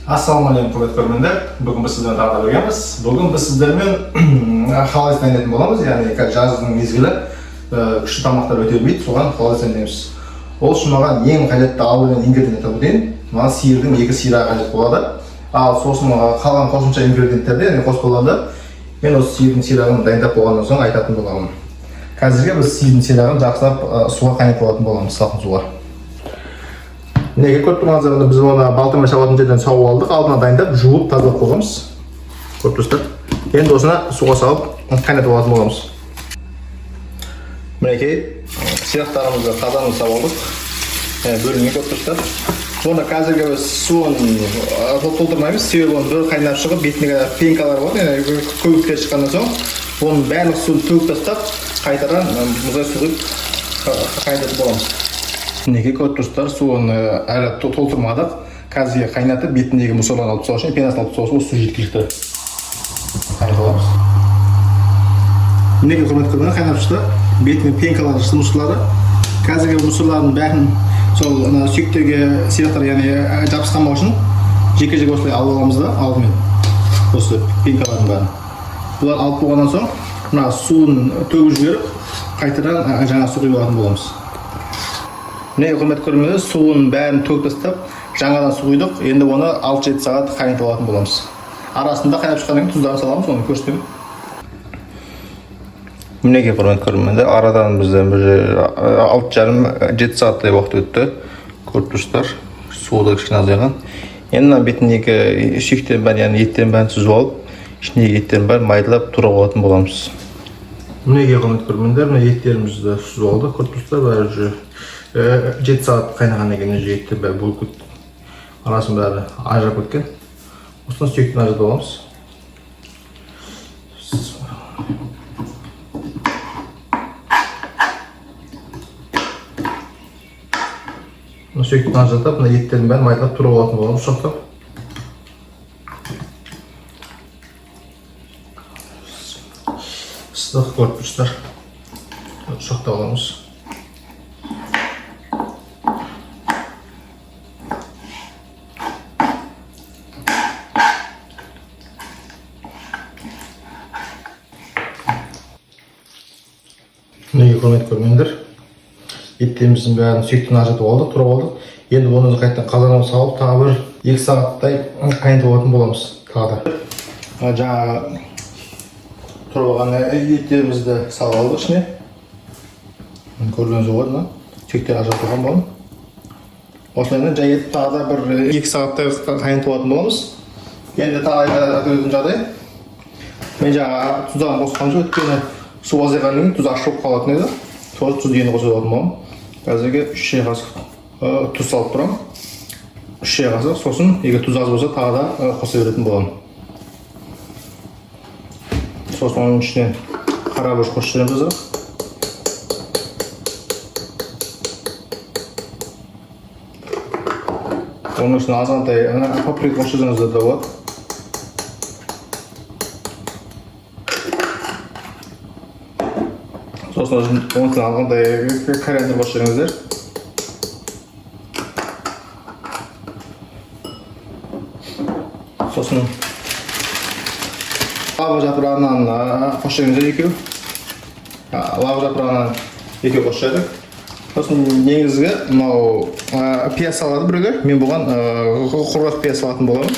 Ассалаумағалейкум құрметті көрермендер. Бүгін біз сіздермен тағы да біргеміз. Бүгін біз сіздермен халал дайындайтын боламыз. Яғни жаздың мезгілі күшті тамақтар өте бермейді, соған халал дайындаймыз. Ол үшін маған ең қажетті алдымен ингредиент өтейін. Маған сиырдың 2 сирағы қажет болады. Ал сосын қалған қосымша ингредиенттерді яғни қоспаларды мен осы сиырдың сирағын дайындап болғаннан соң айтатын боламын. Қазірге біз сиырдың сирағын жақсылап суға қайнатып алатын боламыз, салқын суға. Неге көріп тұрғаныңыздар, біз оны балтырмай салатын жерден сауып алдық, алдына дайындап, жуып, тазалап қойғанбыз. Көріп тұрсыздар. Енді осыны суға салып, қайнатып алатын боламыз. Мінекей, сирақтарымызды қазанымызды салып алдық. Бөлінген көріп тұрсыздар. Оны қазіргі біз суын толтырмаймыз, себебі оны бір қайнап шығып, бетіне пенкалар болады, көбіктер шыққаннан соң, оның барлық суын төгіп тастап, қайтадан мұздай су құйып қайнатып боламыз. Неге көріп тұрсыздар, суын әлі толтырмадық. Қазірге қайнатып, бетіндегі мұсырларын алып тастау үшін, пенасын алып тастау үшін су жеткілікті. Қайнатып аламыз. Неге құрметті көрермендер, қайнап шықты. Бетіне пенкалар шықты мұсырлары. Қазіргі мұсырлардың бәрін сол сүйектерге сирақтар яғни жабысқанбау үшін жеке-жеке осылай алып аламыз да, алдымен. Осы пенкалардың бәрін. Бұлар алып болғаннан соң, мына суын төгіп жіберіп, қайтадан жаңа су құйып алатын боламыз. Міне құрметті көрермендер, суын бәрін төгіп тастап, жаңадан су құйдық. Енді оны 6-7 сағат қайнатып алатын боламыз. Арасында қайнап шыққаннан кейін тұздарын саламыз, оны көрсетемін. Мінеке құрметті көрермендер, арадан бізден 6,5-7 сағаттай уақыт өтті. Көріп тұрсыздар, суы да кішкене азайған. Енді бетіндегі сүйектен бәрін, яғни еттен бәрін сүзіп алып, ішіндегі еттен бәрін майдалап турап алатын боламыз. Мінеке құрметті көрермендер, мына еттерімізді сүзіп алдық. Көріп тұрсыздар, бәрі 7 сағат қайнағаннан кейін уже етті бәрі болып кетті. Арасын бәрі ажырап кеткен. Осыдан сүйектен ажырап аламыз. Сүйектен ажыратып, мына еттерін бәрін майдалап турап алатын боламыз, ұшақтап. Ыстық көріп тұрсыздар. Ұшақтап аламыз. Неге құрметті көрермендер, еттеріміздің бәрін сүйектен ажыратып алдық, турап алдық. Енді оны қайтадан қазанға салып, тағы бір 2 сағаттай қайнатып алатын боламыз. Тағы да жаңағы турап алған еттерімізді салып алдық ішіне. Көргеніңіз болады, сүйектен ажыратылған болған. Осылайынан жай етіп тағы да бір 2 сағаттай қайнатып алатын боламыз. Енді тағы айтатын жағдай, мен жаңа тұздарын қосқан жоқ, өйткені су азайғаннан кейін тұз ашып қалатын еді. Сосын тұзды енді қосып алатын боламын. Қазірге 3 шай қасық тұз салып тұрамын. 3 шай қасық, сосын егер тұз аз болса тағы да қоса беретін боламын. Сосын оның ішіне қара бұрыш қосып жібереміз азырақ. Оның ішіне азғантай паприка қосып жіберіңіздер де болады. Сосын оның алғандай кориандр қосып жіберіңіздер. Сосын лава жапырағынан қосып жіберіңіздер екеу. Лава жапырағынан екеу қосып жібердік. Сосын негізгі мынау пияз салады біреулер. Мен бұған құрғақ пияз салатын боламын.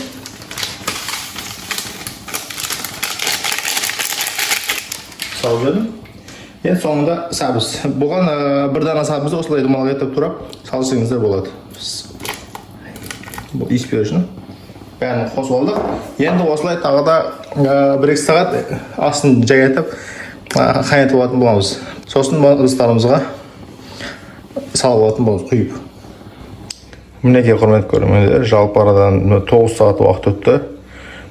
Салып жібердім. Енді соңында сәбіз. Бұған бір дана сәбізді осылай думалға етіп тұрап салсаңыздар болады. Бұл иіс беру үшін. Бәрін қосып алдық. Енді осылай тағы да 1-2 сағат астын жайғайтып қайнатып алатын боламыз. Сосын ыдыстарымызға салып алатын боламыз, құйып. Мінеке құрметті көрермендер, жалпы арадан 9 сағат уақыт өтті.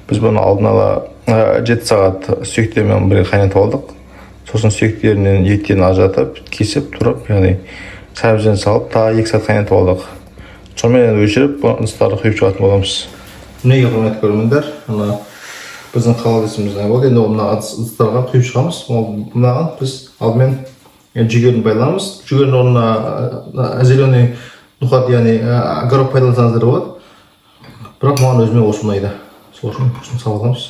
Біз бұны алдын ала 7 сағат сүйектермен бірге қайнатып алдық. Сосын сүйектерінен еттен ажыратып, кесіп, тұрып, яғни сәбізден салып, тағы 2 сағат қайнатып алдық. Сонымен өшіріп, ыдыстарды құйып шығатын боламыз. Мінеке құрметті көрермендер, біздің халал десіміз болды. Енді мына ыдыстарға құйып шығамыз. Мынаған біз алдымен жүгерін байланамыз. Жүгерін орнына зеленый нухат, яғни огорок пайдалансаңыздар болады. бірақ маған өзіме осылмайды. Сол үшін салып аламыз.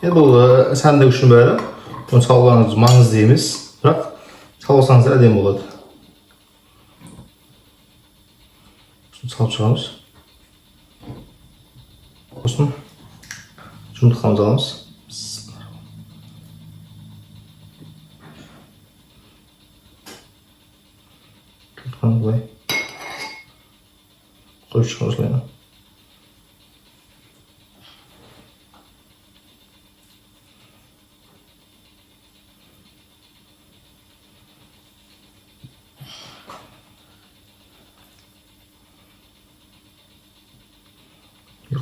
Енді бұл сәндік үшін бәрі. Оны салғаныңыз маңызды емес, бірақ салып алсаңыздар әдемі болады. Салып шығамыз. Сосын жұмыртқамызды аламыз. Жұмыртқаны былай қойып шығамыз осылай.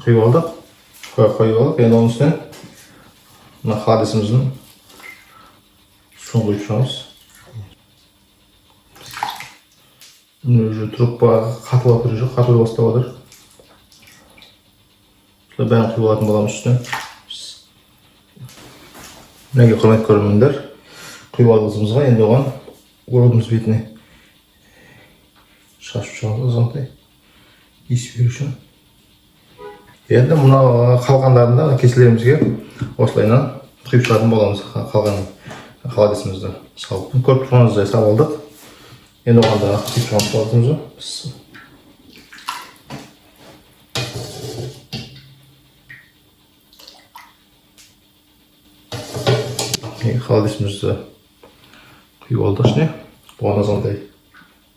Құйып алдық. Қойып алдық. Енді оның үстіне мына холодильнигіміздің суын құйып шығамыз. Уже трубка қатып жатыр жоқ, қатып бастап жатыр. Бәрін құйып алатын боламыз үстіне. Мінекей құрметті көрермендер, құйып алдығымызға енді оған орудымыз бетіне шашып шығамыз азғантай иіс беру үшін. Енді мына қалғандарында кеселерімізге осылайынан құйып шығатын боламыз. Қалған холодильнигімізді салып. Көріп тұрғаныңыздай салып алдық. Енді оған да құйып шығамыз холодильнигімізді. Холодильнигімізді құйып алдық ішіне. Оған азғантай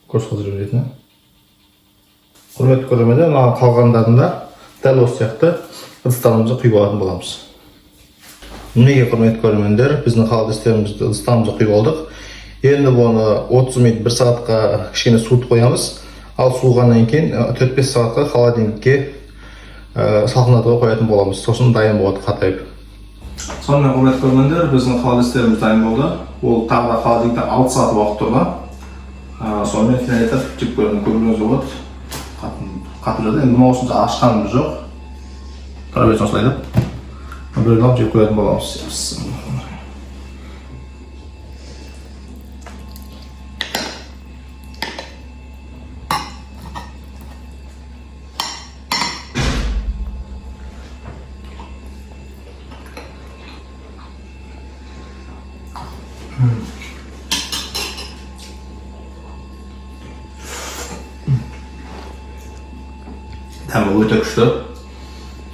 көрсетіп жүретін. Құрметті көрермендер, мына қалғандарында дәл осы сияқты ыдыстарымызды құйып алатын боламыз. Мінекей құрметті көрермендер, біздің ыдыстарымызды құйып алдық. Енді оны 30 минут 1 сағатқа кішкене суытып қоямыз. Ал суығаннан кейін 4-5 сағатқа холодильникке салқындатуға қоятын боламыз. Сосын дайын болады қатайып. Сонымен құрметті көрермендер, біздің холодильниктеріміз дайын болды. Ол тағы да холодильникте 6 сағат уақыт тұрған. Сонымен финалетіп жеп көріңіз болады. Қатып жатыр. Енді мұны осынша ашқанымыз жоқ. Қарабетін осылайды. Біреуін алып жеп қоятын боламыз. Тәмі өте күшті.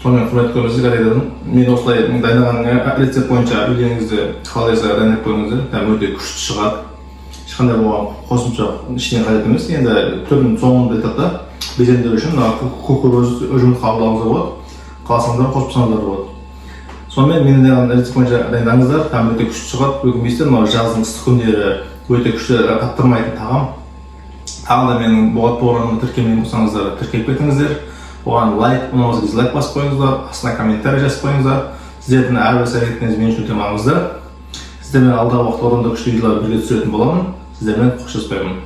Сонымен құрметті көрермендер, мен осылай дайындаған рецепт бойынша үйлеріңізде холодильникте дайындап көріңіздер. Тәмі өте күшті шығады. Ешқандай болған қосымша ештеңе қажет емес. Енді түрінің соңында айтады, безендіру үшін көкөніс жұмыртқа қабылдауыңызға болады. Қаласаңыздар қосып салсаңыздар болады. Сонымен мен дайындаған рецепт бойынша дайындаңыздар. Тәмі өте күшті шығады. Бүгін мынау жаздың ыстық күндері өте күшті таптырмайтын тағам. Тағы да менің болат программамды тіркелмеген болсаңыздар тіркеліп кетіңіздер. Оған лайк, ұнамаса дизлайк басып қойыңыздар, астына комментарий жазып қойыңыздар. Сіздердің әрбір әрекетіңіз мен үшін өте маңызды. Сіздермен алдағы уақытта орында күшті видеолар бірге түсіретін боламын. Сіздермен қоштаспаймын.